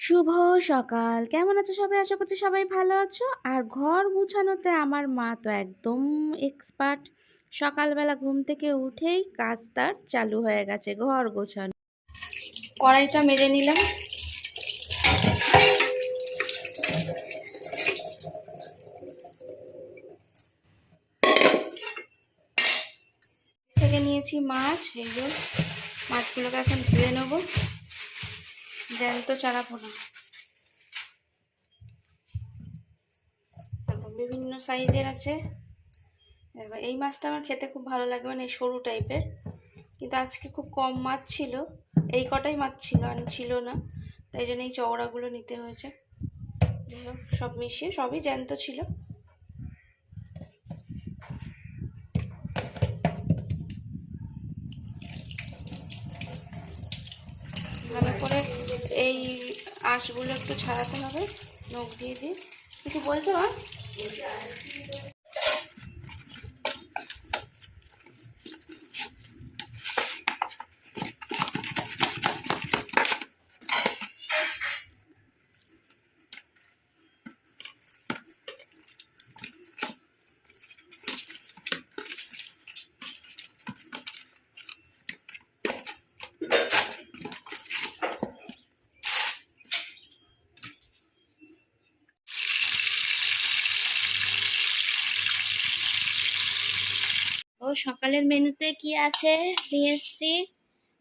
শুভ সকাল। কেমন আছো সবাই? আশা করছি সবাই ভালো আছো। আর ঘর গুছানোতে আমার মা তো একদম এক্সপার্ট। সকালবেলা ঘুম থেকে উঠেই কাজ তার চালু হয়ে গেছে ঘর গোছানো। কড়াইটা মেজে নিলাম। থেকে নিয়েছি মাছ, এই যে মাছগুলোকে এখন ধুয়ে নেবো। জ্যান্ত চারা পোনা, বিভিন্ন সাইজের আছে। দেখো এই মাছটা আমার খেতে খুব ভালো লাগে, মানে এই সরু টাইপের। কিন্তু আজকে খুব কম মাছ ছিল, এই কটাই মাছ ছিল, আর ছিল না, তাই জন্য এই চওড়াগুলো নিতে হয়েছে। সব মিশিয়ে সবই জ্যান্ত ছিল। ভালো করে এই আঁশগুলো একটু ছাড়াতে হবে নখ দিয়ে দিয়ে। কিছু বলছো মা? ও সকালের মেনুতে কি আছে নিয়ে এসছি,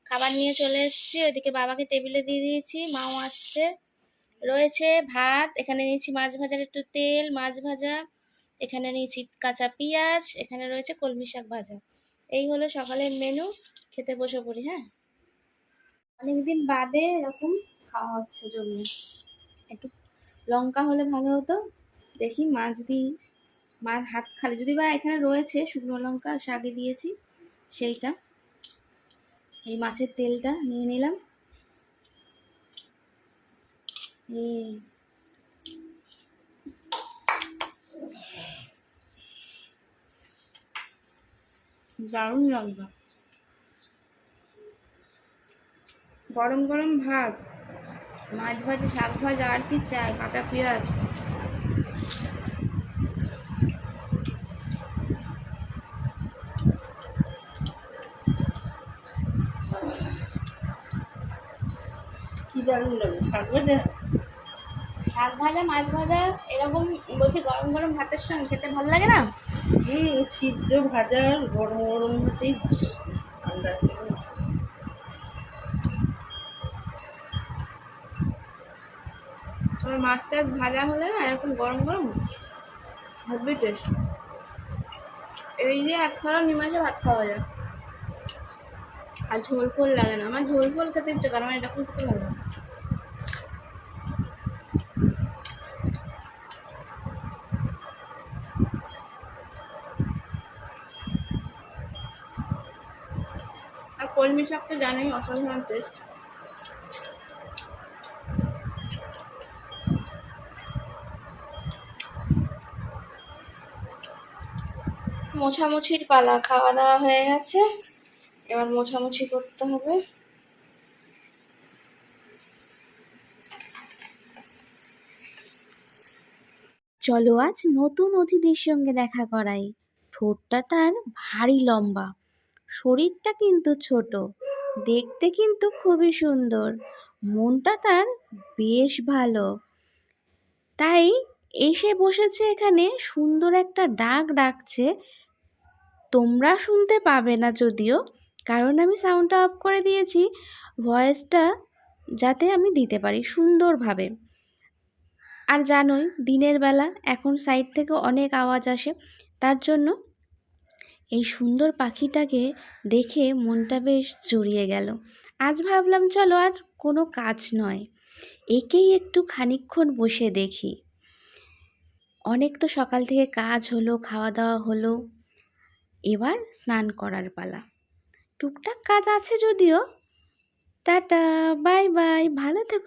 খাবার নিয়ে চলে এসছি। ওইদিকে বাবাকে টেবিলে দিয়ে দিয়েছি, মাও আসছে। রয়েছে ভাত, এখানে নিয়েছি মাছ ভাজার একটু তেল, মাছ ভাজা, এখানে নিয়েছি কাঁচা পেঁয়াজ, এখানে রয়েছে কলমি শাক ভাজা। এই হলো সকালের মেনু। খেতে বসে পড়ি। হ্যাঁ, অনেকদিন বাদে এরকম খাওয়া হচ্ছে জমিয়ে। একটু লঙ্কা হলে ভালো হতো। দেখি মা যদি, মার হাত খালি যদি বা এখানে রয়েছে শুকনো লঙ্কা, শাকে দিয়েছি সেইটা। এই মাছের তেলটা নিয়ে নিলাম। এই দারুণ লঙ্কা, গরম গরম ভাত, মাছ ভাজা, শাক ভাজা, আর কি চাই? কাঁচা পেঁয়াজ। কি দারুণ লাগে শাক ভাজা। শাক ভাজা, মাছ ভাজা, এরকম বলছি গরম গরম ভাতের সঙ্গে খেতে ভালো লাগে না? সিদ্ধ ভাজা গরম গরম ভাতেই ঠান্ডা। আমার মাছটা ভাজা হলে না এরকম গরম গরম হেভি টেস্ট। এই দিয়ে এক খাওয়া নিমাসে ভাত খাওয়া যায়। আর ঝোল ফোল লাগে না। আমার ঝোল ফোল খেতে ইচ্ছে করে, আমার এরকম খেতে ভালো লাগে। আর কলমি শাক তো জানোই অসাধারণ টেস্ট। মোছামুছির পালা, খাওয়া দাওয়া হয়ে গেছে, এবার মোছামুছি করতে হবে। চলো আজ নতুন অতিথির সঙ্গে দেখা করাই। ঠোঁটটা তার ভারী লম্বা, শরীরটা কিন্তু ছোট, দেখতে কিন্তু খুবই সুন্দর, মনটা তার বেশ ভালো। তাই এসে বসেছে এখানে, সুন্দর একটা ডাক ডাকছে। তোমরা শুনতে পাবে না যদিও, কারণ আমি সাউন্ডটা অফ করে দিয়েছি, ভয়েসটা যাতে আমি দিতে পারি সুন্দরভাবে। আর জানোই দিনের বেলা এখন সাইড থেকে অনেক আওয়াজ আসে, তার জন্য এই সুন্দর পাখিটাকে দেখে মনটা বেশ জুড়িয়ে গেল। আজ ভাবলাম চলো আজ কোনো কাজ নয়, একেই একটু খানিকক্ষণ বসে দেখি। অনেক তো সকাল থেকে কাজ হলো, খাওয়া দাওয়া হলো, এবার স্নান করার পালা। টুকটাক কাজ আছে যদিও। টাটা, বাই বাই, ভালো থেকো।